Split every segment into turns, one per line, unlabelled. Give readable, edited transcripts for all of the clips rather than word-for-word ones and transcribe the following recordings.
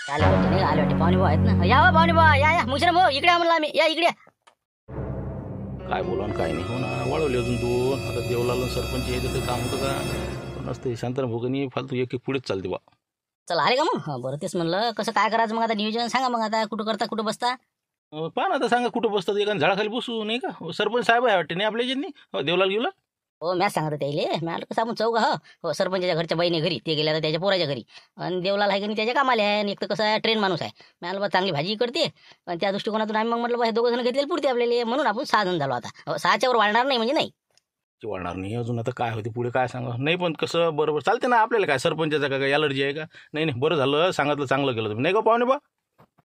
आले वाटते नाही आले वाटते पाहुणे भाऊ आहेत ना या हो पाहुणे भाऊ या मुश्रम भाऊ इकडे म्हणलं आम्ही या इकडे
काय बोला आणि काय नाही हो ना वळवले अजून दोन आता देवलाल सरपंच यायचं ते काम होतं का नसते शांतरा भोगनी फालतू एक एक पुढेच चालते बा.
चला आले का मग बरं तेच म्हणलं कसं काय करायचं मग आता नियोजन सांगा मग आता कुठं करता कुठं बसता.
पहा ना आता सांगा कुठं बसतात एका झाडाखाली बसू नाही का सरपंच साहेब आहे वाटते नाही आपल्या यांनी देवलाल गेला.
हो मॅच सांगत त्याले मॅच कसं आपण चौघा हो सरपंचाच्या घरच्या बहिणी घरी ते गेल्या तर त्याच्या पोराच्या घरी आणि देवलाल आहे की नाही त्याच्या कामाला आहे आणि एक तर कसं आहे ट्रेन माणूस आहे मॅला चांगली भाजी करते आणि त्या दृष्टिकोनातून आम्ही मग म्हटलं बा हे दोघं जण घेतलेले पुरते आपल्याला म्हणून आपण 6 जण झालो आता 6च्या वर वाढणार नाही म्हणजे नाही
वाढणार नाही अजून आता काय होते पुढे काय सांगा नाही पण कसं बरोबर चालते ना आपल्याला काय सरपंचाचा काय अलर्जी आहे का नाही नाही बरं झालं सांगितलं चांगलं केलं तुम्ही नाही का पाहुणे बा.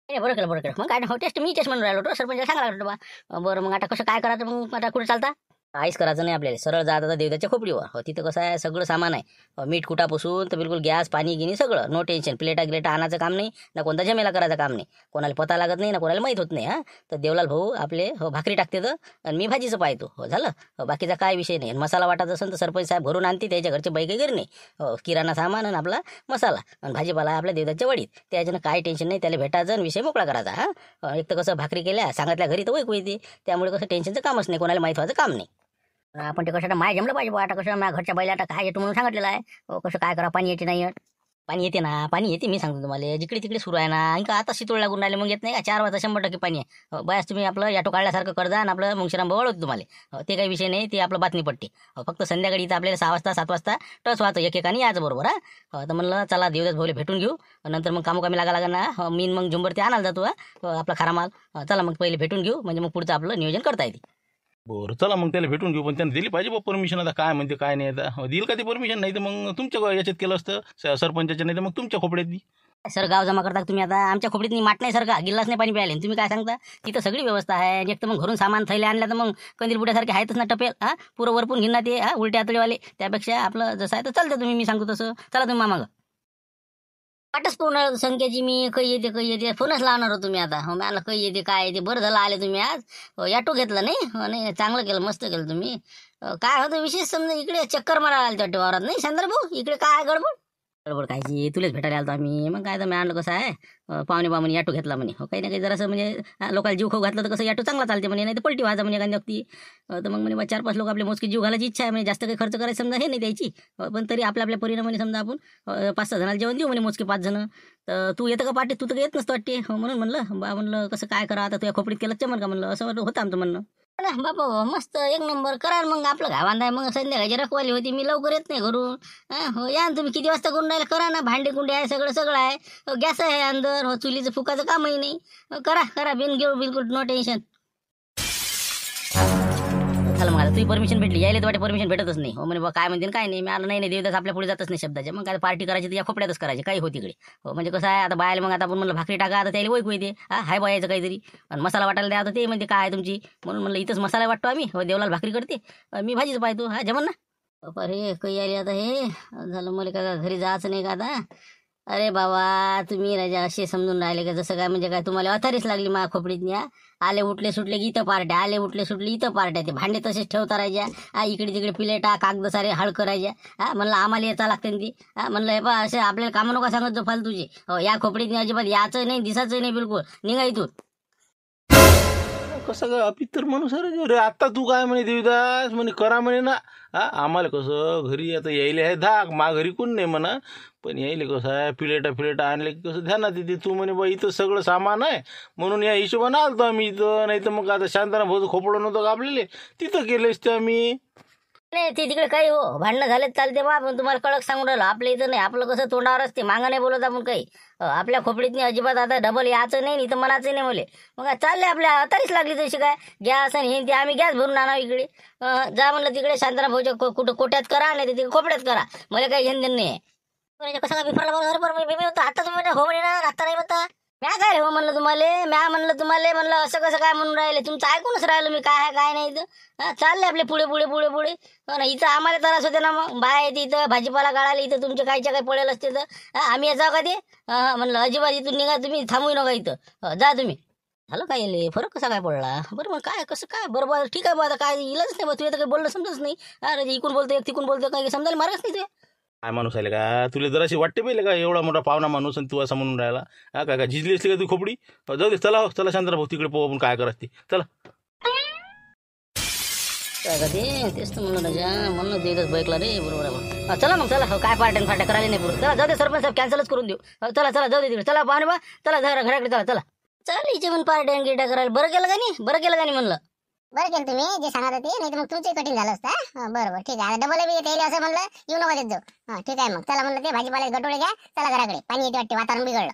नाही बरं केलं मग काय हो टेस्ट मी टेस्ट म्हणून राहिलो होतो सरपंच सांगा लागलो बा बरं मग आता कसं काय करायचं मग आता कुठे चालता काहीच करायचं नाही आपल्याला सरळ जात आता देवदाच्या खोपडीवर हो तिथं कसं आहे सगळं सामान आहे मीठ कुटापासून तर बिलकुल गॅस पाणी गिनी सगळं नो टेन्शन प्लेटा आणायचं काम नाही ना कोणता झमेला करायचं काम नाही कोणाला पता लागत नाही ना कोणाला माहीत होत नाही हां तर देवलाल भाऊ आपले हो भाकरी टाकते तर आणि मी भाजीचं पाहतो हो झालं हो बाकीचा काय विषय नाही मसाला वाटायचा असेल तर सरपंच साहेब भरून आणते त्याच्या घरचे बाई काही घरी नाही हो किराणा सामान आणि आपला मसाला आणि भाजीपाला आपल्या देवदाच्या वडीत त्याच्यानं काय टेन्शन नाही त्याला भेटायचं आणि विषय मोकळा करायचा हां एक तर कसं भाकरी केल्या सांगितल्या घरी तर वैकू येते त्यामुळे कसं टेन्शनचं कामच नाही कोणाला माहीत व्हायचं काम नाही. आपण ते कसं माय जमलं पाहिजे बा आता कसं माझ्या घरच्या बैला आता काय येतो म्हणून सांगितलेलं आहे कसं काय करा पाणी येते नाही पाणी येते ना पाणी येते मी सांगतो तुम्हाला जिकडे तिकडे सुरू आहे ना ఇంకా आता शितोळ लागून राहिले मग येत नाही का 4 वाजता 100% पाणी आहे बस तुम्ही आपलं याटो काढल्यासारखं करजा आणि आपलं मुंगशीराम भाऊ वळवतो तुम्हाला ते काही विषय नाही ते आपलं बातमी पडते फक्त संध्याकाळी इथं आपल्याला 6 वाजता 7 वाजता टच वाहतं एकेकाने यायचं बरोबर तर म्हणलं चला देवदास भाऊला भेटून घेऊ नंतर मग कामोकामी लागा ना मीन मग झुंबर ते आणायला जातो आपला खरा माल चला मग पहिले भेटून घेऊ म्हणजे मग पुढचं आपलं नियोजन करता येते.
बरं चला मग त्याला भेटून घेऊ पण त्याने दिली पाहिजे बा परमिशन आता काय म्हणते काय नाही आता देईल का ते परमिशन नाही तर मग तुमच्या याच्यात केलं असतं सरपंचाच्या नाही तर मग तुमच्या खोपड्यात दी
सर गाव जमा करता तुम्ही आता आमच्या खोपडीत माठ नाही सर का गिल्लास नाही पाणी प्यायले तुम्ही काय सांगता तिथं सगळी व्यवस्था आहे एक तर मग घरून सामान थैले आणलं तर मग कंदील बुड्यासारखे आहेतच ना टपेल पुरं वरपून घेणार ते उलटे आतळेवाले त्यापेक्षा आपलं जसं आहे तर चालतं तुम्ही मी सांगतो तसं चला तुम्ही मामाग वाटच पूर्ण संख्येची मी काही येते फोनच लावणार हो तुम्ही आता हो मला काही येते काय येते बरं झालं आले तुम्ही आज याटो घेतला नाही चांगलं केलं मस्त केलं तुम्ही काय होतं विशेष समजा इकडे चक्कर मारायला आलं त्या वावरात नाही संदर्भ भाऊ इकडे काय गडबड कायची तुलाच भेटायला आलो आम्ही मग काय तर मी आणलं कसं आहे पाहुणे म्हणे याटो घेतला म्हणे हो काही ना काही जरासं म्हणजे लोकांना जीव खाऊ घातलं तर कसं याटो चांगला चालते म्हणे नाही तर पलटी व्हायचा म्हणे एखाद्या व्यक्ती तर मग म्हणे 4-5 लोक आपले मोजकी जीव घालायची इच्छा आहे म्हणजे जास्त काही खर्च करायचं समजा हे नाही द्यायची पण तरी आपल्या परिणामाने समजा आपण 5-6 जणांना जेवण देऊ म्हणे मोजके 5 जण तर तू येतं का पाठी तू तर येत नसतं वाटते म्हणून म्हणलं बा म्हणलं कसं काय करा आता तुझ्या खोपडीत केलं चमन का म्हणलं असं होतं आमचं म्हणणं बाबा मस्त 1 नंबर करा मग आपलं गावांत आहे मग संध्याकाळची रखवाली होती मी लवकर येत नाही घरून हो या तुम्ही किती वाजता करून राहिले करा ना भांडे कुंडे आहे सगळं आहे गॅस आहे अंदर हो चुलीचं फुकाचं कामही नाही करा बिन घेऊ बिलकुल नो टेन्शन चला मग आता तुझी परमिशन भेटली यायला तर वाटे परमिशन भेटतच नाही हो म्हणे बा काय म्हणते काय नाही मी आलं नाही देवदास आपल्या पुढे जातच नाही शब्दाच्या मग काय पार्टी करायची तर या खोपड्यातच करायची काही होती इकडे हो म्हणजे कसं आहे आता बायला मग आता आपण म्हणलं भाकरी टाका आता त्याला वैकू येते हाय बा यायचं काहीतरी आणि मसाला वाटायला द्या आता ते म्हणते काय तुमची म्हणून म्हणलं इथंच मसाला वाटतो आम्ही हो देवलाल भाकरी करते मी भाजीच पाहतो जमन ना अरे काही आली आता हे झालं मला का घरी जायचं नाही का आता अरे बाबा तुम्ही राजा असे समजून राहिले का जसं काय म्हणजे काय तुम्हाला अथारीच लागली माझ्या खोपडीत न्या आले उठले सुटले की इथं पार्ट्या आले उठले सुटले इथं पार्ट्या ते भांडे तसेच ठेवता राहायच्या इकडे तिकडे प्लेटा कागद सारे हळ करायच्या म्हणलं आम्हाला येता लागते ती म्हणलं हे बा असे आपल्याला कामं नका सांगत जो फालतूची हो या खोपडीत अजिबात याचं नाही दिसायचं नाही बिलकुल निघा इथून
कसं काय अपित्तर माणूस अरे आत्ता तू काय म्हणे देवदास म्हणे करा म्हणे ना आम्हाला कसं घरी आता यायले आहे धाक मा घरी कोण नाही म्हणा पण यायले कसं आहे प्लेटा आणले की कसं ध्यानात येते तू म्हणे बा इथं सगळं सामान आहे म्हणून या हिशोबानं आलतो आम्ही इथं नाही तर मग आता शांताना भाऊ खोपडं नव्हतं का आपल्याला तिथं केलेच ते आम्ही
नाही ते तिकडे काही हो भांडणं झालेत चालते बा पण तुम्हाला कळक सांगून राहिलो आपल्या इथं नाही आपलं कसं तोंडावर असते मागं नाही बोलत आपण काही आपल्या खोपडीत नाही अजिबात आता डबल याचं नाही इथं मनाचं नाही मले मग चालले आपल्या अतारीच लागली तशी काय गॅस आणि हे ते आम्ही गॅस भरून आणा इकडे जा म्हणलं तिकडे शांताना भाऊच्या कुठं कोट्यात करा नाही तर तिकडे खोपड्यात करा मला काही घेणं देणं नाही कसं काय बिफरला बरोबर आता तुम्ही हो म्हणे ना आता नाही म्हणता म्या काय हो म्हणलं तुम्हाला म्हणलं असं कसं काय म्हणून राहिले तुमचं ऐकूनच राहिलं मी काय आहे काय नाही इथं चालले आपले पुढे ना इथं आम्हाला त्रास होते ना मग बाय येते इथं भाजीपाला काढायला इथं तुमचे कायच्या काही पडेल असते तर आम्ही याचा का ते म्हणलं अजिबात इथून निघा तुम्ही थांबू नका इथं जा तुम्ही झालं काय येईल फरक कसा काय पडला बरं मग काय कसं काय बरोबर ठीक आहे बा आता काय इलाच नाही बा तू काही बोलणं समजच नाही अरे इकून बोलतो एक तिकून बोलतो काही समजायला मार्गच नाही ते
काय माणूस आहे का तुला जराशी वाटते पहिले का एवढा मोठा पाहुणा माणूस आणि तू असा म्हणून राहिला हा काय झिजली असली का तू खोपडी जाऊ दे चला चला शांतराभाऊ तिकडे पाहू आपण काय करत ते चला
काय का ते तेच तर म्हणलं राजा म्हणलं देतच बाईकला रे बरोबर आहे बा. चला मग चला काय पार्ट्या फाट्या करायला नाही पुरं चला जाऊ दे सरपंच साहेब कॅन्सलच करून देऊ चला चला जाऊ दे तिकडे चला पाहुणे बा चला घराकडे चला चला चालीचे पण पार्ट्या गिट्या करायला बरं केलं का नाही म्हणलं
बरं केलं तुम्ही जे सांगत होते नाही तर मग तुमचे कठीण झालं असतं बरोबर ठीक आहे डबल बी येते असं म्हणलं येऊ नका देत जाऊ ठीक आहे मग चला म्हणलं ते भाजीपाला गटोळे घ्या चला घराकडे पाणी येते वाटते वातावरण बिघडलं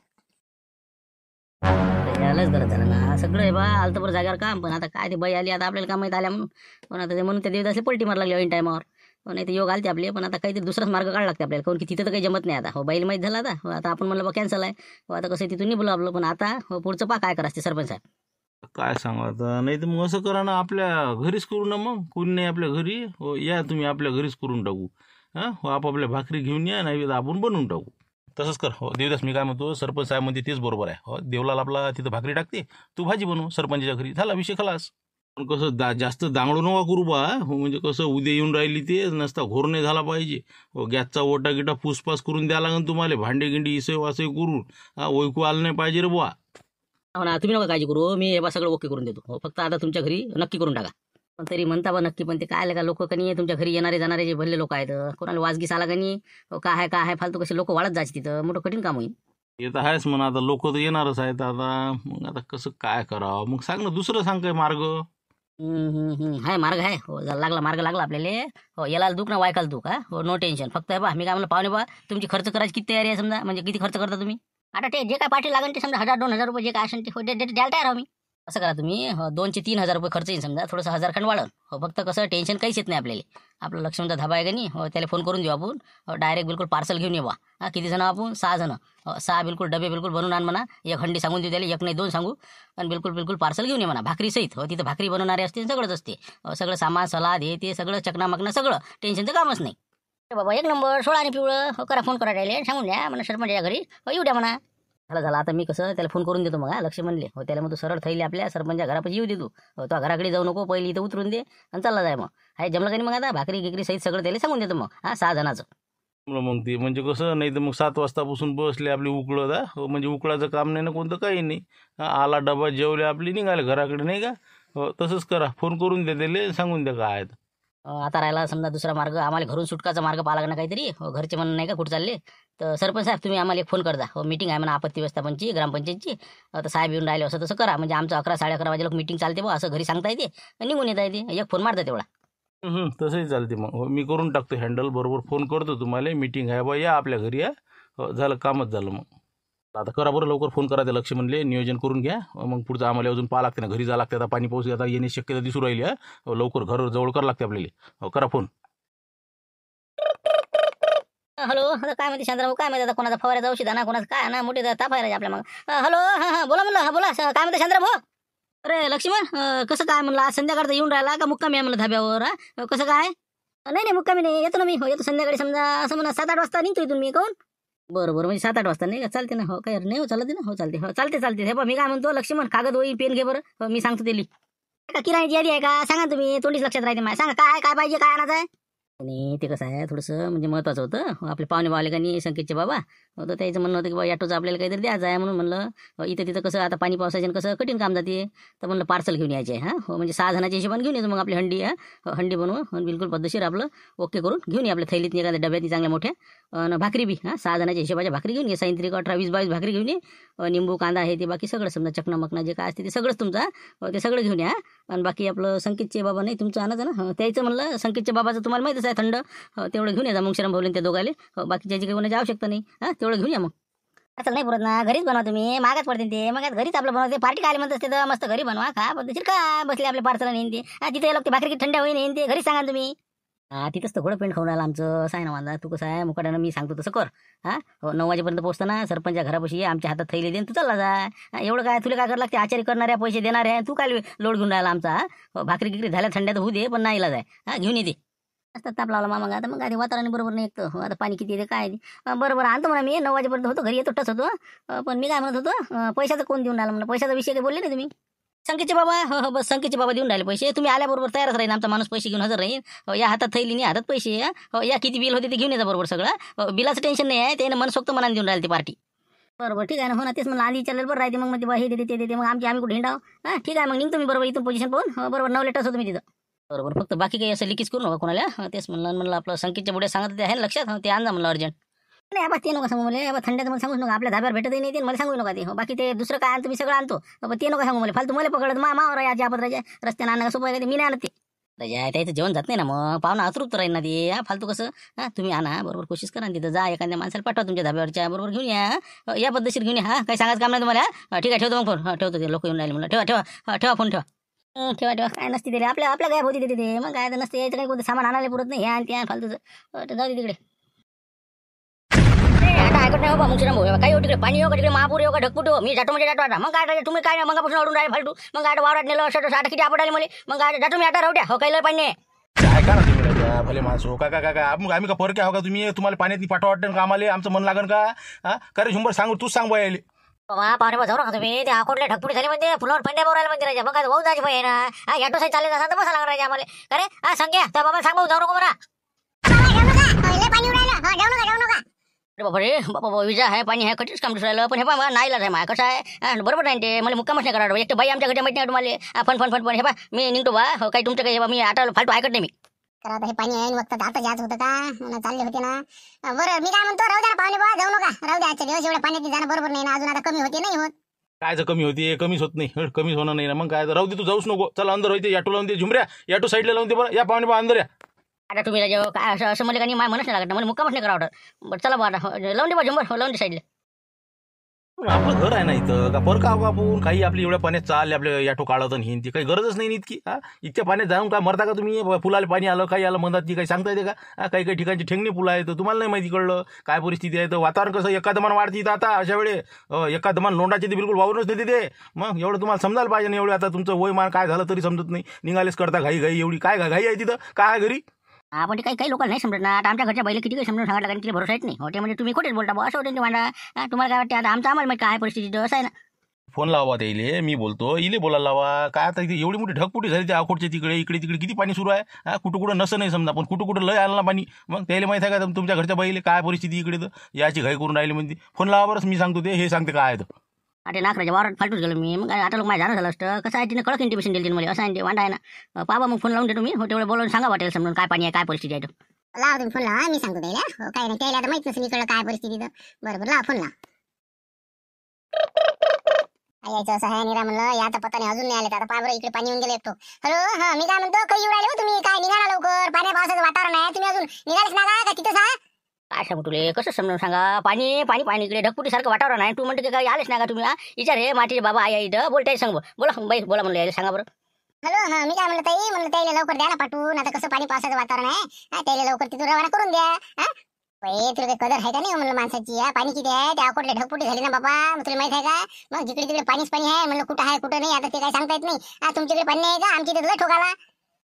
यायलाच गरज झालं ना सगळं आहे बा आलं तर बरं जागेवर काम पण आता काय ते बाई आली आता आपल्याला काम माहीत आल्या म्हणून पण आता ते म्हणून त्या देवदासले पलटी मार लागली ऐन टायमावर नाही तर योग आलते आपले पण आता काहीतरी दुसराच मार्ग काढा लागते आपल्याला कारण की तिथं तर काही जमत नाही आता हो बाईला माहीत झाला आता आता आपण म्हणलं बा कॅन्सल आहे हो आता कसं तिथून निघलो आपलं पण आता पुढचं पा काय करायचं सरपंच साहेब
काय सांगा आता नाही तर मग असं करा ना आपल्या घरीच करू ना मग कोणी नाही आपल्या घरी हो या तुम्ही आपल्या घरीच करून टाकू हां हो आपापल्या भाकरी घेऊन या नाही तर आपण बनवून टाकू तसंच कर हो देवदास मी काय म्हणतो सरपंच साहेब म्हणजे तेच बरोबर आहे हो देवलाल आपला तिथं भाकरी टाकते तू भाजी बनव सरपंचाच्या घरी झाला विषय खलास पण कसं जास्त दांगडू नका करू बा हो म्हणजे कसं उद्या येऊन राहिली ते नसता घोर नाही झाला पाहिजे हो गॅसचा ओटा गिटा फुसफास करून द्या लागेल तुम्हाला भांडे गिंडी इसय वासय करून हा ओळखू आलं नाही पाहिजे रे बुवा
हो ना तुम्ही नका काळजी करू मी हे बा सगळं ओके करून देतो हो फक्त आता तुमच्या घरी नक्की करून टाका पण तरी म्हणता बा नक्की पण ते काय आलं का लोक कनी तुमच्या घरी येणारे जाणारे जे भरले लोक आहेत कोणाला वाजगीस आला का नाही काय आहे फालतू कसे लोक वाढत जायचे तिथं मोठं कठीण काम होईल
हे तर आहेच म्हणा आता लोक तर येणारच आहेत आता मग आता कसं काय करावं मग सांग ना दुसरं सांग काय मार्ग
हाय मार्ग आहे हो मार्ग लागला आपल्याला हो याला दुख ना वायकाल दुख हा हो नो टेन्शन फक्त आहे बा मी काय म्हणलं पाहुणे बा तुमची खर्च करायची किती तयारी आहे समजा म्हणजे किती खर्च करता तुम्ही आता ते जे काय पाठी लागेल ते समजा 1000-2000 रुपये जे काय असेल ते द्यायला तयार आहो मी असं करा तुम्ही 2 ते 3 हजार रुपये खर्च येईल समजा थोडंसं 1000 खंड वाढन हो फक्त कसं टेन्शन काहीच येत नाही आपल्याला आपलं लक्ष्मणचा धाबा आहे का नाही हो त्याला फोन करून देऊ आपण डायरेक्ट बिलकुल पार्सल घेऊन येऊ हा किती जण आपण 6 जण 6 बिलकुल डबे बिलकुल बनवून आण म्हणा एक हंडी सांगून देऊ त्याला एक नाही 2 सांगू आणि बिलकुल पार्सल घेऊन ये म्हणा भाकरी सहित हो तिथं भाकरी बनवणारे असते सगळंच असते सगळं सामान सलाद हे ते सगळं चकनामकना सगळं टेन्शनचं कामच नाही बाबा एक नंबर 16 आणि पिवळं हो करा फोन करा राहिले सांगून द्या म्हणा सरपंचाच्या घरी हो येऊ द्या म्हणा झालं आता मी कसं त्याला फोन करून देतो मग लक्ष म्हणले हो त्याला मग तू सरळ थैली आपल्या सरपंचा घरापाशी येऊ दे तू हो तो घराकडे जाऊ नको पहिली इथं उतरून दे आणि चालला जाय मग हाय जमलं का नाही मग आता भाकरी गिकरी सहित सगळं त्याला सांगून देतो मग 6 जणाचं
मग ते म्हणजे कसं नाही तर मग 7 वाजतापासून बसले आपली उकळत हो म्हणजे उकळाचं काम नाही ना कोणतं काही नाही आला डबा जेवले आपली निघाले घराकडे नाही का हो तसंच करा फोन करून द्या त्याला सांगून द्या काय
आता राहिला समजा दुसरा मार्ग आम्हाला घरून सुटकाचा मार्ग पाहा लागणार काहीतरी हो घरचे म्हणून नाही का कुठं चालले तर सरपंच साहेब तुम्ही आम्हाला एक फोन करता हो मीटिंग आहे म्हणा आपत्ती व्यवस्थापनची ग्रामपंचायतची तर साहेब येऊन राहिले असं तसं करा म्हणजे आमचं 11-11:30 वाजे लोक मीटिंग चालते बा असं घरी सांगता येते निघून येता येते एक फोन मारता तेवढा
तसंही चालते मग हो मी करून टाकतो हँडल बरोबर फोन करतो तुम्हाला मीटिंग आहे बा या आपल्या घरी या हो झालं कामच झालं मग आता करा बरं लवकर फोन करा ते लक्ष म्हणले नियोजन करून घ्या मग पुढचं आम्हाला अजून पाहा लागते ना घरी जा लागते आता पाणी पाऊस आता येण्याची शक्यता दिसू राहिली आहे लवकर घर जवळ करावं लागते आपल्याला हो करा फोन
हॅलो आता काय म्हणते शांतराव काय माहिती आता कोणाचा फवाऱ्याचा औषध ना कोणाचा काय ना मोठे ताप आहे आपल्या मग हॅलो हां बोला म्हणलं बोला काय म्हणते शांतराव हो अरे लक्ष्मण कसं काय म्हणलं आज संध्याकाळचा येऊन राहिला का मुक्कामी आहे म्हणलं धाब्यावर कसं काय नाही मुक्कामी नाही येतो ना मी हो येतो संध्याकाळी समजा असं म्हणा 7-8 वाजता निघतो इथून मी कोण बरं म्हणजे 7-8 वाजता नाही का चालते ना हो काय नाही हो चालते ना हो चालते हे बा मी काय म्हणतो लक्ष्मण कागद वही पेन घे बरं हो मी सांगतो दिली का किराण्याची यादी आहे का सांगा तुम्ही तोंडीच लक्षात राहते मला सांगा काय पाहिजे काय आणायचं आहे आणि ते कसं आहे थोडंसं म्हणजे महत्त्वाचं होतं आपले पाहुणे बावले का नाही संकेतचे बाबा तर त्याचं म्हणणं होतं की बा ऑटोचं आपल्याला काहीतरी द्यायचं आहे म्हणून म्हणलं इथं तिथं कसं आता पाणी पावसाचं कसं कठीण काम जाते तर म्हणलं पार्सल घेऊन यायचे हां हो म्हणजे 6 जणांच्या हिशोबाने घेऊन येतो मग आपली हंडी हंडी बनवून बिलकुल पद्धतशीर आपलं ओके करून घेऊन ये आपल्या थैलीत एखाद्या डब्यात चांगल्या मोठ्या आणि भाकरी बी 6 जणांच्या हिशोबाच्या भाकरी घेऊन ये 27-18-20-22 भाकरी घेऊन ये निंबू कांदा हे ते बाकी सगळं समजा चकना मकना जे काय असते ते सगळंच तुमचा ते सगळं घेऊन या आणि बाकी आपलं संकेतचे बाबा नाही तुमचं आणायचं ना त्याचं म्हणलं संकेतच्या बाबाचं तुम्हाला माहितीच आहे थंड तेवढं घेऊन या मग शरम भाऊले ते दोघाले बाकीच्या काही कोणाची आवश्यकता नाही तेवढं घेऊन या मग असं नाही पुरत ना घरीच बनवा तुम्ही मागच पडते ते मग घरीच आपलं बनवते पार्टी काय म्हणत असते तर मस्त घरी बनवा खा पद्धतशीर का बसले आपले पार्सल नेईन ते तिथे लोक ते भाकरी थंड होईन येईन ते घरीच सांगा तुम्ही तिथंच तर घोडं पेंट खाऊन राहिला आमचं असं आहे ना माझा तू कसं आहे मुकाट्यानं मी सांगतो तसं कर हो 9 वाजेपर्यंत पोहोचतो ना सरपंचच्या घरापाशी ये आमच्या हातात थैली देऊन तू चालला जा एवढं काय तुला काय करावं लागते आचार्य करणाऱ्या पैसे देणारे तू काय लोड घेऊन राहिला आमचा भाकरी गिकरी झाल्या थंड्यात होऊ दे पण नाही इलाज आहे घेऊन येते असतात ताप लावला मग आता मग आधी वातावरण बरोबर नाही येतं आता पाणी किती येते काय बरोबर आणतो म्हणा मी 9 वाजेपर्यंत होतो घरी येतो टच होतो पण मी काय म्हणत होतो पैशाचं कोण देऊन राहिला म्हणलं पैशाचा विषय काही बोलले नाही तुम्ही संकेतचे बाबा हो हो बस संकेतचे बाबा देऊन राहिले पैसे. तुम्ही आल्याबरोबर तयारच राहील, आमचा माणूस पैसे घेऊन हजर राहील. या हातात थैली नाही हातात पैसे. या किती बिल होते ते घेऊन यायचं बरोबर सगळं. बिलाचं टेन्शन नाही आहे, त्याने मनसोक्त मनाने देऊन राहील ती पार्टी. बरोबर ठीक आहे ना. हो ना तेच म्हणलं आधी चालेल बरं राहते. मग ते हे देते ते देते मग आम्ही कुठे हिंडाव. हां ठीक आहे मग निघतो मी बरोबर इथून पोझिशन पाहून. बरोबर 9 लेटर्स होतो मी तिथं. बरोबर फक्त बाकी काही असं लिकेज करू नका कोणाला. तेच म्हणलं आपलं संकेतच्या पुढे सांगत ते आहे ना लक्षात. ते आणजा म्हणलं अर्जंट. नाही आबा ते नका सांगू मला. आबा थंड्याचं मला सांगूच नका. आपल्या धाब्यावर भेटतही नाही ते मला सांगू नका ते. बाकी ते दुसरं काय आणतो मी सगळं आणतो. ते नका सांगू मला. फालतू मला पकडत मावर याच्या आपण राजा रस्त्यानं आणणं सोपं आहे का ते. मी नाही आणत ते. राजा त्याचं जेवण जात नाही ना मग पाहुणा अतृप्त राहील ना ते. फालतू कसं तुम्ही आणा बरोबर कोशिश करा तिथं जा एखाद्या माणसाला पाठवा तुमच्या धाब्यावरच्या बरोबर घेऊन या पद्धतशीर घेऊन या. काही सांगायचं काम नाही तुम्हाला. ठीक आहे ठेवतो मग फोन. ठेवतो ते लोक येऊन राहिले म्हणलं. ठेवा फोन ठेवा. ठेवा काय नसते ते आपल्या काय होती ते मग काय तर नसते यायचं काही कोणतं सामान आणायला पुरत नाही. ह्या त्या फालतूचं जाऊ दे तिकडे. आता ऐकत नाही बाबा मुक्षराम भाऊ. काही तिकडे पाणी हो का तिकडे महापूर हो का ढगपुट हो. मी जातो म्हणजे जातो आता. मग काय तुम्ही काय मगापासून अडून राहिले फालतू. मग काय वावरात नेलं असं आता किती आपड आले मला. मग काय जातो मी आता राहू द्या. हो काही लय पाणी नाही.
काय का ना तुम्ही राजा भले माणसं काय आम्ही का फरक आहे का तुम्ही तुम्हाला पाण्यात पाठवा वाटतं का आम्हाला आमचं मन लागन का. का रे झुंबर सांगू तूच सांग बाय यायले.
बाबा पाहुणे जाऊ नका तुम्ही. ते अकोटले ढगपुटी झाली म्हणजे फुलावर पंड्या बोरायला म्हणजे राजा. मग काय भाऊ जायची पाहिजे ना. ॲटो साईड चालत असा तर बसा लागणार राजा आम्हाला. अरे सांग्या त्या बाबा सांग भाऊ जाऊ नको बरा. बाबा रे बाबा विजा आहे पाणी आहे कधीच काम राहिलं. पण हे पा नाहीला आहे मा कसं आहे बरोबर नाही ते मला मुक्कामच नाही करा. एक बाई आमच्या घरी माहिती नाही तुम्हाला. फन हे बा मी निघतो बा. काही तुमचं काही मी आता फालतू ऐकत नाही मी.
तर आता हे पाणी आहे वक्त आता जात होतं का मला चालले होते ना. बरं मी काय म्हणतो राहू द्या पाहुणे बाबा जाऊ नका. राहू द्या आजच्या दिवस एवढ्या पाण्यात जाणं बरोबर नाही ना. अजून आता कमी होते नाही होत.
कायचं कमी होते कमीच होत नाही. कमीच होणार नाही ना. मग काय राहू दे तू जाऊच नको. चला अंदर होते याटो लावून दे झुमऱ्या. याटो साईडला लावून दे बरं. या पाहुणे बा अंदर या.
आता तुम्ही राजा काय असं मला काही म्हणत नाही लागत मला मुक्कामच नाही करा ऑर्डर. बरं चला बा आता लावून दे बा झुंबर लावून दे साईडला.
आपलं घर आहे ना इथं का फरक का आपण काही आपली एवढ्या पाण्यात चालले आपल्या याटो काढत आणि हिंदी काही गरजच नाही इतकी. इतक्या पाण्यात जाऊन काय मरता का तुम्ही. फुलाला पाणी आलं काही आलं म्हणतात ती काही सांगता येते का. काही ठिकाणची ठेंगणी फुलं आहेत तुम्हाला नाही माहिती कळलं काय परिस्थिती आहे. तर वातावरण कसं एका दमान वाढते इथं आता अशा वेळे. एका दमान लोंडाचे ते बिलकुल वावरूनच देते ते. मग एवढं तुम्हाला समजायला पाहिजे ना. एवढं आता तुमचं वयमान काय झालं तरी समजत नाही. निघालेच करता घाई एवढी काय घाई आहे तिथं काय घरी.
आपण ते काही लोकांना नाही समजत ना. आता आमच्या घरच्या बैल किती काही समजून सांगायला कारण तिथे भरोसा येत नाही. होते म्हणजे तुम्ही खोटेच बोलता बा असं होते भांडा. तुम्हाला काय वाटतं आता आम्हाला माहिती काय परिस्थिती असं आहे ना.
फोन लावा त्याला मी बोलतो इले बोलायला लावा. काय आता इथे एवढी मोठी ढगपुटी झाली त्या अकोटच्या इकडे तिकडे किती पाणी सुरू आहे. कुठं नसं नाही समजा पण कुठं लय आलं ना पाणी. मग त्याला माहिती आहे का तुमच्या घरच्या बाईले काय परिस्थिती इकडे तर याची घाई करून राहिली म्हणते. फोन लावा बरंच मी सांगतो ते हे सांगते काय आहे.
आता नाकराच्या वावरात फालतूच गेलो मी. मग आता लोक माझ्या जाणं झालं असतं कसं आहे तिने कडक इंटिमेशन दिली मला असं आहे वांडा आहे ना. पाबा मग फोन लावून देतो मी. हो तेवढं बोलून सांगा वाटेल समजून काय पाणी आहे काय परिस्थिती आहे.
लावा तुम्ही फोन लावा मी सांगतो त्याला. काय नाही त्याला आता माहित नसेल इकडं काय परिस्थिती. बरोबर लावा फोन लावा. यायचं असं आहे निरा म्हणलं याचा पत्ता नाही अजून नाही आले. आता पाबरं इकडे पाणी येऊन गेले एकटो. हॅलो हा मी काय म्हणतो काही येऊ राहिले तुम्ही काय निघाला लवकर. पाण्या पावसाचं वातावरण आहे तुम्ही अजून निघालेच ना का तिथं सा.
काय सांगू तुले कसं समजून सांगा. पाणी पाणी पाणी इकडे ढगपुटीसारखं वातावरण आहे. तू म्हणते काही आलेच नाही का तुम्ही. विचार हे मातीचे बाबा आई इथं बोलताय सांग बोला बाई बोला म्हणलं यायला सांगा बरं.
हॅलो हा मी काय म्हणलं ताई म्हणलं त्याला लवकर द्या ना पाठवून. आता कसं पाणी पावसाचं वातावरण आहे त्याला लवकर तिथून रवाना करून द्या. तुला काही कदर आहे का नाही म्हणलं माणसाची. पाणी किती आहे त्या अकोटले ढगपुटी झाली ना बाबा. तुला माहित आहे का. मग जिकडे तिकडे पाणीच पाणी आहे म्हणलं कुठं आहे कुठं नाही. आता ते काय सांगता येत नाही. तुमच्याकडे पाणी आहे का आमच्या तिथे ठोकाला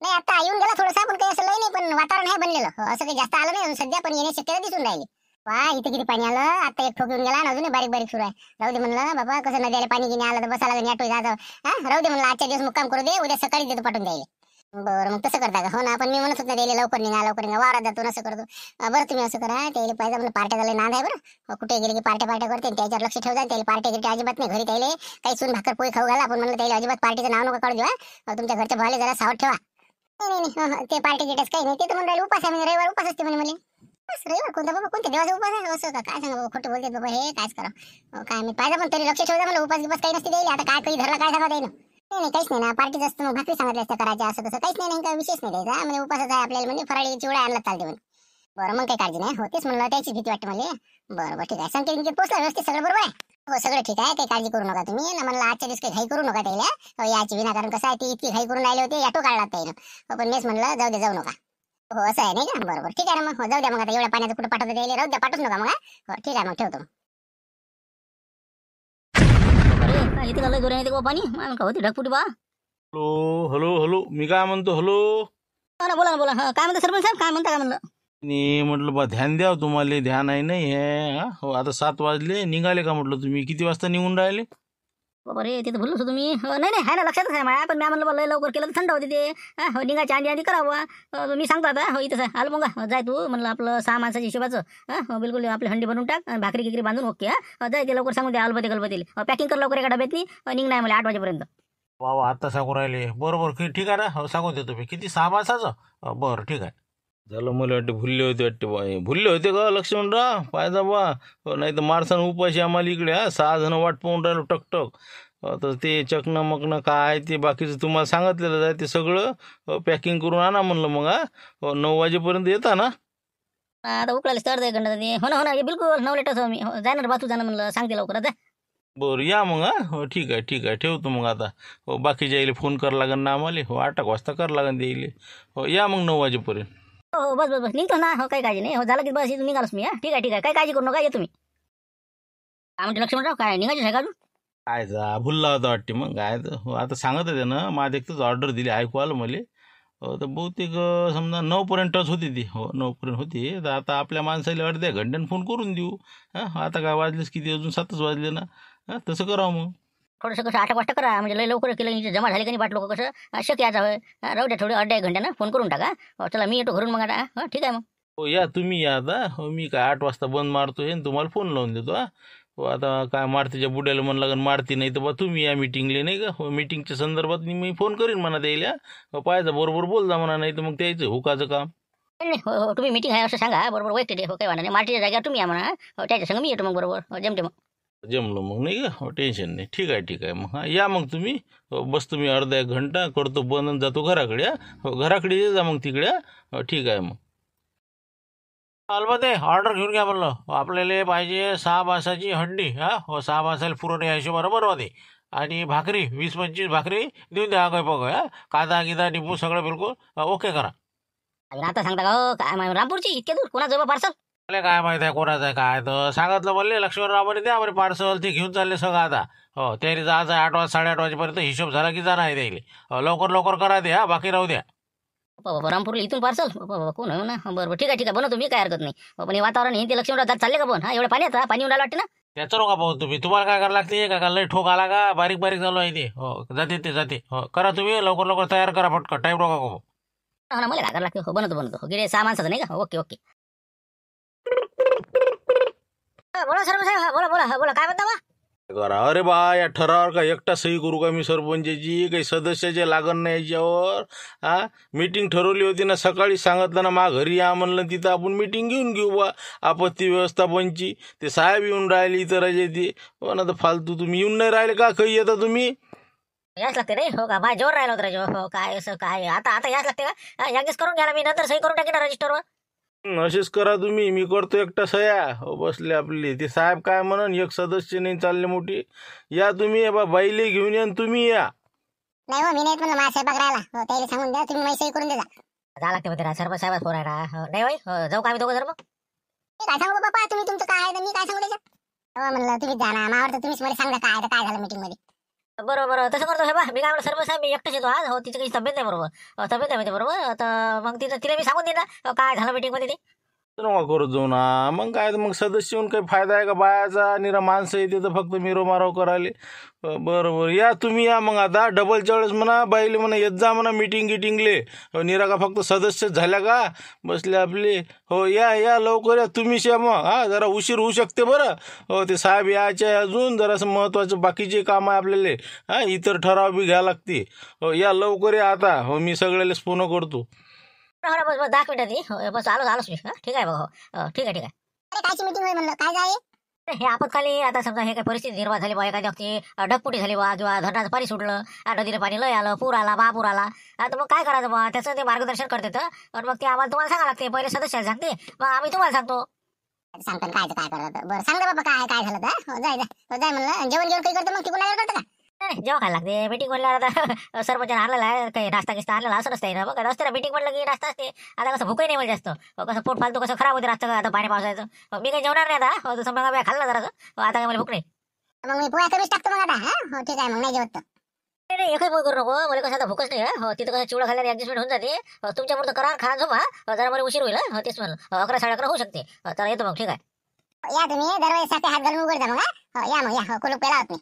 नाही. आता येऊन गेला थोडंसं पण काही असं लय नाही पण वातावरण आहे बनलेलं. असं काही जास्त आलं नाही सध्या पण येण्याची शक्यता दिसून राहिली. वा इथे किती पाणी आलं. आता एक ठोक येऊन गेला आणि अजून बारीक सुरू आहे. राहू दे म्हणलं बाबा कसं नद्याला पाणी घेणे आलं तर बसायला लागेल ऑटो जायचं. राहू दे म्हणलं आजच्या दिवस मुक्काम करू दे उद्या सकाळी देतो पाठवून द्यायला. बरं मग तसं करता का. हो ना पण मी म्हणत होत ना द्यायला लवकर निघा वावरात जातो असं करतो. बरं तुम्ही असं करा त्याला पाहिजे म्हणलं पार्ट्या झाले नांद आहे बरं. कुठे गेले की पार्ट्या करते त्याच्यावर लक्ष ठेवता. त्याला पार्ट्या गिट्या अजिबात नाही घरी त्याला काही सून भाकर पोळी खाऊ घाला. आपण म्हणलं त्याला अजिबात पार्टीचं नाव नका काढू देवा. तुमच्या घरच्या भाले जरा सावध ठेवा. नाही ते पार्टी गिट्याच काही नाही. ते तर म्हणून उपास आहे म्हणजे रविवार उपास असते म्हणे मला. रविवार कोणता बाबा कोणत्या देवाचा उपास आहे असं का काय सांगा बाबा खोटं बोलते बाबा हे कायच करा काय मी पाहिजे पण तरी लक्ष ठेवता मला उपास गिपास काही नसते द्यायला. आता काय काही धरला काय सांगा द्यायला नाही काहीच नाही ना. पार्टीच असतं मग भाकरी सांगितलं असतं करायचं असं तसं काहीच नाही. काय विशेष नाही द्यायचा म्हणजे उपासच आहे आपल्याला म्हणजे फराळी चिवडा आणला चालते म्हणे. बरं मग काही काळजी नाही होतेच म्हणलं त्याची भीती वाटते मला. बरं ठीक आहे संकेत पोचला व्यवस्थित सगळं बरोबर आहे. हो सगळं ठीक आहे काही काळजी करू नका तुम्ही ना. म्हणलं आजच्या दिवस काही घाई करू नका त्याला याची विनाकारण कसं आहे ती इतकी घाई करून राहिले होते ऑटो काढला त्यानं. पण मीच म्हणलं जाऊ नका. हो असं आहे नाही का. बरोबर ठीक आहे ना मग जाऊ द्या मग आता एवढ्या पाण्याचं कुठं पाठवता द्यायला राहू द्या पाठवूच नका मग. हो ठीक आहे मग ठेवतो.
इथे का लय जोराने येते पाणी मला का होती ढगपुटी बा.
हॅलो मी काय म्हणतो हॅलो.
बोला ना काय म्हणता सरपंच साहेब काय म्हणता काय म्हणलं.
नाही म्हटलं बा ध्यान द्या तुम्हाला ध्यान आहे नाही हे. हो आता 7 वाजले निघाले का म्हटलं तुम्ही किती वाजता निघून राहिले.
बाबा रे ते तर भुललोच होतो मी. नाही नाही आहे ना, लक्षातच आहे माझ्या. पण मी म्हणलं लय लवकर केलं तर थंड होते ते. हो निघायच्या आधी आधी करावं. मी सांगतो आता. हो इथंच आहे. आलो मग जाय तू म्हणलं आपलं 6 माणसाच्या हिशोबाचं. हो बिलकुल आपली हंडी बनवून टाक आणि भाकरी गिकरी बांधून ओके. जाय ते लवकर सांगून द्या अलबते गलबतेले. पॅकिंग कर लवकर एका डब्यातनी. निघणार मला 8 वाजेपर्यंत.
वा वा, आता सांगू राहिले. बरोबर ठीक आहे ना. हो सांगून देतो मी. किती 6 माणसाचं? बरं ठीक आहे. झालं, मला वाटते भुलले होते वाटते बा. भुलले होते का लक्ष्मणराव? पाहिजे बा. नाही तर मारसान उपाशी आम्हाला इकडे. 6 जण वाट पाहून राहिलो टकटक. तर ते चकणं मकणं काय ते बाकीचं तुम्हाला सांगितलेलं आहे ते सगळं पॅकिंग करून आणा म्हणलं मग. 9 वाजेपर्यंत येता ना?
आता उकळाले तर 1 घंटा ते. हो ना बिलकुल 9 लेटच मी. जाणार बातू जाणं म्हणलं सांगते लवकर जा.
बरं या मग. हो ठीक आहे ठेवतो मग आता. हो बाकीच्या यायला फोन करावं लागेल ना आम्हाला. हो 8 वाजता करावं लागेल द्यायला. हो या मग 9 वाजेपर्यंत.
हो बस निघतो ना. हो काही काळजी नाही. हो झालं की बस इथून निघालोच मी. ठीक आहे काही काळजी करू नका. ये तुम्ही. काय म्हणते लक्ष्मणराव? काय निघायचं आहे का अजून?
काय जा भुलला होता वाटते मग. काय तर हो आता सांगत होते ना. माझं एकच ऑर्डर दिली ऐकू आलं मला. तर बहुतेक समजा 9 पर्यंतच होती ती. हो 9 पर्यंत होती. तर आता आपल्या माणसाला अर्ध्या घंट्यानं फोन करून देऊ. आता काय वाजलेच किती? अजून 7च वाजले ना. तसं करावं मग.
थोडंसं कसं 8 वाजता करा म्हणजे लय लवकर केलं की जमा झाले की नाही बाट लोक कसं शक्य यायचं होय. राहू द्या थोडे अर्ध्या 1 घंट्यानं फोन करून टाका. चला मी येतो घरून मग आता. हो ठीक आहे मग.
हो या तुम्ही या आता. हो मी काय 8 वाजता बंद मारतो हे तुम्हाला फोन लावून देतो. हो आता काय मारतीच्या बुड्याला म्हणलं लागेल मारती नाही तर बा तुम्ही या मीटिंगले नाही का. हो मीटिंगच्या संदर्भात मी फोन करीन म्हणा द्यायला. पाहायचं बरोबर बोल जा म्हणा. नाही तर मग त्याचं हुकाचं काम.
नाही हो तुम्ही मीटिंग आहे असं सांगा बरोबर वैयक्तिक हो काही वाटत नाही. मार्टीच्या जागेवर तुम्ही या म्हणा. त्याच्या संग मी येतो मग बरोबर. जमते मग.
जमलं मग नाही का. हो टेन्शन नाही. ठीक आहे मग. या मग तुम्ही. हो बस तुम्ही अर्धा 1 घंटा करतो बंद आणि जातो घराकडे. हो घराकडे ये जा मग तिकडे. हो ठीक आहे मग. अलबते ऑर्डर घेऊन घ्या म्हणलं. आपल्याला पाहिजे 6 माणसाची हंडी. हो 6 माणसाला पुरवणे या हिशोबानं बनवा. आणि भाकरी 20-25 भाकरी देऊन द्या. काय बघ कांदा गिदा निंबू सगळं बिलकुल ओके करा.
अजून आता सांगता का हो काय रामपूरची इतके दूर कोणा जवळ पार्सल?
मला काय माहित आहे कोणाचं आहे काय. तर सांगितलं म्हणले लक्ष्मणरावने द्या बरे पार्सल. ते घेऊन चालले सगळं आता. हो तयारी जायचं आहे 8 वाजता 8:30 वाजेपर्यंत. हिशोब झाला की जाणार आहे द्यायला. लवकर करा द्या बाकी राहू द्या.
रामपूरला इथून पार्सल कोण आहे ना. बरं ठीक आहे बनवतो मी काही हरकत नाही. पण हे वातावरण हे ते लक्ष्मणराव जात चालले का पण? एवढं पाणी आता पाणी उडायला वाटते ना.
त्याचं नका पाहू तुम्ही. तुम्हाला काय करायला लागते का लय ठोक आला का बारीक चालू आहे ते. हो जाते. हो करा तुम्ही लवकर तयार करा पटकन. टाईम नका करू.
हो ना मला काय करायला लागते. हो बनवतो हो गिरे 6 माणसाचं नाही का. ओके बोला सर साहेब. बोला काय म्हणता बा?
करा. अरे बा या ठरावर का एकटा सही करू का मी सरपंचाची? काही सदस्याचे लागण नाही याच्यावर. मीटिंग ठरवली होती ना सकाळी. सांगितलं ना मा घरी या म्हणलं. तिथं आपण मीटिंग घेऊ बा आपत्ती व्यवस्थापनची. ते साहेब येऊन राहिले इतर रजे ती. हो ना तर फालतू तुम्ही येऊन नाही राहिले का? काही येता तुम्ही?
याच लागते रे. हो का माझ्या जोर राहिला होता राजो. हो काय असं काय आता याच लागते का? यागेच करून घ्या ना. मी नंतर सही करून टाकेन रजिस्टरवर.
असेच करा तुम्ही. मी करतो एकटा सह्या. हो बसले आपली. ते साहेब काय म्हणून एक सदस्य नाही चालले मोठी. या तुम्ही बाईले घेऊन या तुम्ही या.
नाही हो मी नाही म्हणलं माझा स्वयंपाक राहिला. हो त्याला सांगून द्या तुम्ही माझी सही करून द्या.
जा लागते होते सरपंच साहेब फोन आहे नाही होय. जाऊ का आम्ही दोघं सर्व?
मी काय सांगू बाबा तुम्ही तुमचं काय आहे तर मी काय सांगू त्याच्यात. हो म्हणलं तुम्हीच जाणार मावर तर तुम्हीच मला सांगा काय तर काय झालं मीटिंग मध्ये.
बरोबर तसं करतो हे बा. मी काय म्हणलं सरपंच साहेब मी एकटाच येतो आज. हो तिची काही तब्येत नाही बरोबर. तब्येत आहे बरोबर. तर मग तिला मी सांगून देईन ना काय झालं मीटिंग मध्ये ते.
नका करत जाऊ ना. मग काय मग सदस्य येऊन काही फायदा आहे का बायाचा? निरा माणसं येते तर फक्त मिरो माराव करायले. बरोबर या तुम्ही या मग. आता डबलच्या वेळेस म्हणा बाईले म्हणा येत जा म्हणा मीटिंगले. निरा का फक्त सदस्य झाल्या का बसले आपले. हो या लवकर या तुम्हीच या मग. जरा उशीर होऊ शकते बरं. हो ते साहेब यायचे आहे अजून जरासं महत्त्वाचं बाकीचे काम आहे आपल्याला. इतर ठराव बी घ्यावं लागते. हो या लवकर या आता. हो मी सगळ्यालाच फोन करतो.
बस 10 मिनिटात बस आलोच मी. ठीक आहे बघा. ठीक आहे.
अरे कायची मीटिंग होय म्हणलं काय जाय?
हे आपत्काली आता समजा हे काही परिस्थिती निर्माण झाली बा. एखाद्या वक्ती ढगपुटी झाली बा किंवा धरणाचं पाणी सुटलं. नदीला पाणी लय आलं पूर आला महापूर आला. आता मग काय करायचं बा त्याचं ते मार्गदर्शन करते तर मग ते आम्हाला तुम्हाला सांगा लागते. पहिले सदस्याला सांगते मग आम्ही तुम्हाला सांगतो.
सांगतो काय करायचं. बरं सांगा बाबा काय झालं तर. हो जाय म्हणलं. जेवण काही करतो मग तिकडून आल्यावर करतं का?
नाही जेव्हा खायला लागते मीटिंग म्हणल्यावर आता सरपंचाने आणलेला आहे काही नाश्ता किस्ता आणलेला असं नसतं ना. बघा रस्त्याला मीटिंग म्हटलं की नाश्ता असते. आता कसं भूकही नाही मला जास्त. कसं पोट फालतू कसं खराब होते रास्ता आता पाणी पावसायचं. मी काही जेवणार नाही आता. तसं मग खाल्ला जरा. आता काय मला भूक नाही.
मग मी पोळ्या कमीच टाकतो मग आता. हो ठीक आहे मग नाही जेवत.
नाही एकही पोळी करू नको. मला कसं आता भूकच नाही. हो तिथं कसं चिवडा खाल्ल्याने ऍडजस्टमेंट होऊन जाते. तुमच्या पुरतं करा खा झोपा. जरा मला उशीर होईल. तेच म्हणलं 11 11:30 होऊ शकते. तर येतो मग ठीक आहे.
या तुम्ही दरवाजासाठी हात घालून उघडता मग. या मग या कुलूप पेला होत नाही.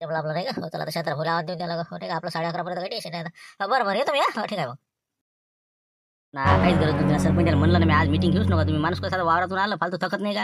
आपलं आपलं नाही का हो, चला आता क्षेत्र भोला देऊन त्याला हो, नाही का आपलं 11:30 काही टेन्शन नाही आता. बरं बरं येतो मी हा. हो, ठीक आहे मग. ना काहीच गरज नाही सरपंचाला म्हणलं ना मी आज मीटिंग घेऊच नका तुम्ही. माणूस कसा वावरातून आलं फालतू थकत नाही का.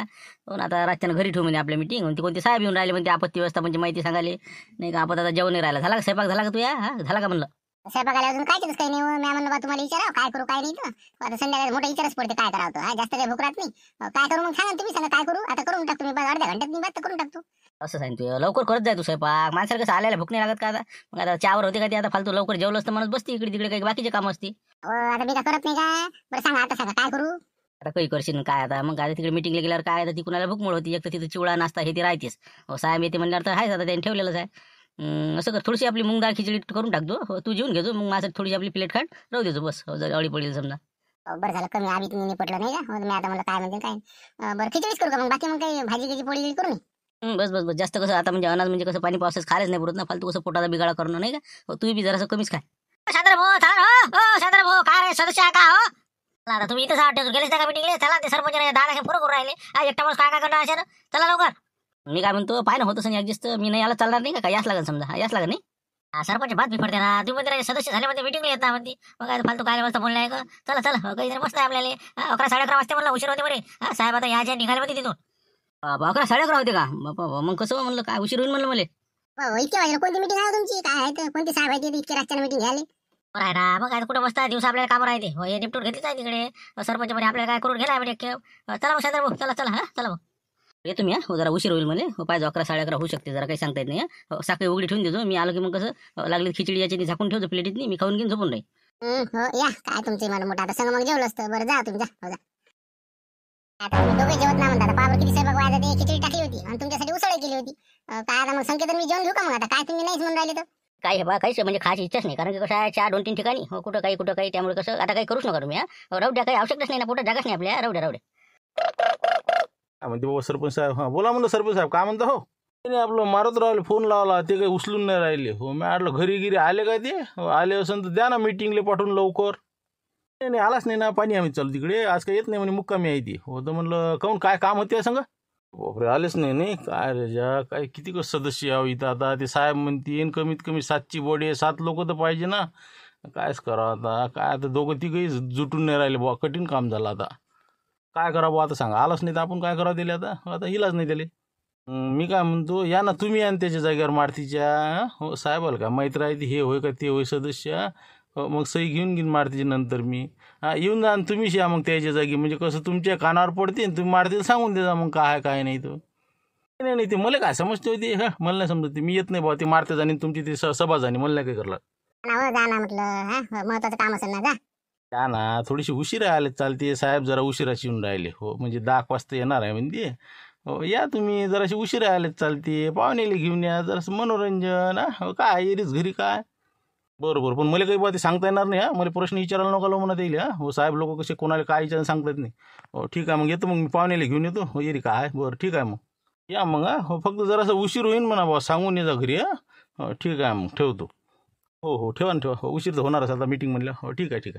हो ना, आता रातच्यानं घरी ठेवू म्हणजे आपल्या मीटिंग म्हणते कोणते साहेब येऊन राहिले म्हणते आपत्ती व्यवस्थापनची माहिती सांगाले नाही का. आपण आता जेवण नाही राहिला. झाला का स्वयंपाक झाला का तू या हा झाला का म्हणलं.
स्वयंपाकाला अजून काहीच काही नाही हो. मी म्हणलं बा तुम्हाला विचारा काय करू काय नाही तर आता संध्याकाळी मोठा विचारच पडते काय करावं हा. जास्त काही भूक राहत नाही. काय करू मग सांगा तुम्ही सांगा काय करू. आता करून टाकतो मी अर्ध्या घंट्यात मी बात करून टाकतो.
असं सांगतो लवकर करत जाय तू स्वयंपाक. माणसाला कसं आल्याला भूक नाही लागत का आता. मग आता चहावर होते का ते आता फालतू लवकर जेवलं असतं माणूस बसते इकडे तिकडे काही बाकीचे काम असते.
आता मी काय करत नाही का. बरं सांगा आता सांगा काय करू.
आता काही करशील काय आता मग आता तिकडे मीटिंगला गेल्यावर काय आता ती कुणाला भूकमुळ होती. एक तर तिथं चिवडा नाश्ता हे ते राहतेच. साहेब येते म्हणल्यावर तर आहेच आता त्यांनी ठेवलेलंच आहे. असं कर थोडीशी आपली मूग डाळ खिचडी करून टाकतो. हो, तू जेवून घेतो मग माझं थोडीशी आपली प्लेट खाट राहू देतो बस. हो, जर अळी पडेल समजा.
बरं झालं कमी आधी तुम्ही निपटलं नाही का. मी आता म्हणलं काय म्हणते काय. बरं खिचडीच करू का मग बाकी मग काही भाजी गिजी पोळी गिळी करू नये.
बस बस बस जास्त कसं आता म्हणजे अनाज म्हणजे कसं पाणी पावसाच खायलाच नाही पुरत ना. फालतू कसं पोटाचा बिगाडा करणं नाही का. हो, तू बी जरासं कमीच खाय. शांतर भाऊ काय रे सदस्य का हो. आता तुम्ही इथं वाटतं गेलेच का मीटिंगले. चला ते सरपंच दादा पुरं करून राहिले. एकटा माणूस काय काय करणार असेल. चला लवकर. मी काय म्हणतो पाय ना होतच नाही ऍडजस्ट. मी नाही याला चालणार नाही का याच लागेल समजा याच लागेल नाही. सरपंच बात बिफडते ना. तुम्ही म्हणते सदस्य झाले म्हणते मीटिंगला येत ना म्हणते. मग काय फालतू काय वाजता बोलले का. चला चला काही मस्त आहे आपल्याला. 11-11:30 वाजता म्हणलं उशीर होते बरे. साहेब आता याच्या निघाले होते तिथून. 11-11:30 होते का. मग कसं म्हणलं काय उशीर होईल म्हणलं मला.
इतक्या वाजेला कोणती मीटिंग आहे तुमची काय आहे कोणते साहेब आहे इतक्या रातच्या मीटिंग घ्यायला.
बरं आहे ना. मग काय कुठं बसता दिवस आपल्याला काम राहते. हो हे निपटून घेतलीच आहे तिकडे. सरपंच म्हणे आपल्याला काय करून गेला म्हणजे चला मग शांतर भाऊ चला चला हा चला मग. येतो मी हो जरा उशीर होईल मला. हो पाहिजे 11-11:30 होऊ शकते जरा काही सांगता येत नाही. साखळी उघडी ठेवून देतो मी. आलो की मग कसं लागली खिचडी याची झाकून ठेवतो प्लेटीत नाही. मी खाऊन घेऊन झोपून राहील.
हो या काय तुमचे मला मोठा आता संग मग जेवलं असतं. बरं जा तुम्ही जा. हो जा आता तुम्ही दोघे जेवत ना म्हणता. पावर किती स्वयंपाक व्हायचा ते खिचडी टाकली होती आणि तुमच्यासाठी उसळ केली होती. काय आता मग संकेत मी जेवण घेऊ का मग आता काय तुम्ही नाहीच म्हणून राहिले तर.
काय हे बा काहीच म्हणजे खायची इच्छाच नाही. कारण की कसं आहे 4-2-3 ठिकाणी हो कुठं काही त्यामुळे कसं आता काही करूच नका तुम्ही. राहू द्या काही आवश्यकच नाही ना. कुठं जागाच नाही आपल्या. राहू द्या
काय म्हणते बाबा सरपंच साहेब. हां बोला म्हणलं सरपंच साहेब काय म्हणता. हो नाही आपलं मारत राहिले फोन लावला ते काही उचलून नाही राहिले. हो मी आटलं घरी गिरी आले काय ते. आले असेल तर द्या ना मीटिंगले पाठवून लवकर. नाही आलाच नाही ना. पाणी आम्ही चालू तिकडे आज काही येत नाही म्हणे मुक्कामी आहे ती. हो तर म्हणलं काहून काय काम होते सांगा. बापरे आलेच नाही काय रे ज्या काय किती सदस्य यावं इथं. आता ते साहेब म्हणतीन कमीत कमी 7ची बॉडी आहे. 7 लोक तर पाहिजे ना. कायच करावं आता. काय आता दोघं तिघही जुटून नाही राहिले बुवा. कठीण काम झालं आता. काय करावं आता सांगा. आलाच नाही तर आपण काय करावं दिले आता हिलाच नाही दिले. मी काय म्हणतो या ना तुम्ही आणि त्याच्या जागेवर मारतीच्या. हो साहेबाला का माहीत राहते हे होय का ते होय सदस्य. हो मग सही घेऊन मारतीच्या नंतर मी येऊन जा आणि तुम्हीच या मग त्याच्या जागी. म्हणजे कसं तुमच्या कानावर पडते तुम्ही मारतील सांगून देता मग काय काय नाही तो. नाही ते मला काय समजते होती. मला नाही समजते. मी येत नाही बाबा ते मारते जाणे तुमची ती सभा जाणे मला नाही काय करला.
जा ना म्हटलं महत्वाचं काम असेल ना जा.
त्या ना थोडीशी उशिरा आले चालते. साहेब जरा उशिराशी येऊन राहिले. हो म्हणजे 10 वाजता येणार आहे म्हणजे. हो या तुम्ही जराशी उशिरा आले चालते. पाहुणेले घेऊन या जरासं मनोरंजन. हो काय येरीच घरी काय. बरोबर पण मला काही बा ते सांगता येणार नाही. मला प्रश्न विचारायला नका म्हणत येईल. हो साहेब लोक कसे कोणाला काय विचारायला सांगता येत नाही. हो ठीक आहे मग येतो मग मी पाहुणेले घेऊन येतो. हो येरी काय बरं ठीक आहे मग या मग. हो फक्त जरासं उशीर होईल म्हणा बा सांगून ये जा घरी. हो ठीक आहे मग ठेवतो. हो ठेवा ना ठेवा. हो उशीर तर होणारच आता मीटिंग म्हणलं. हो ठीक आहे.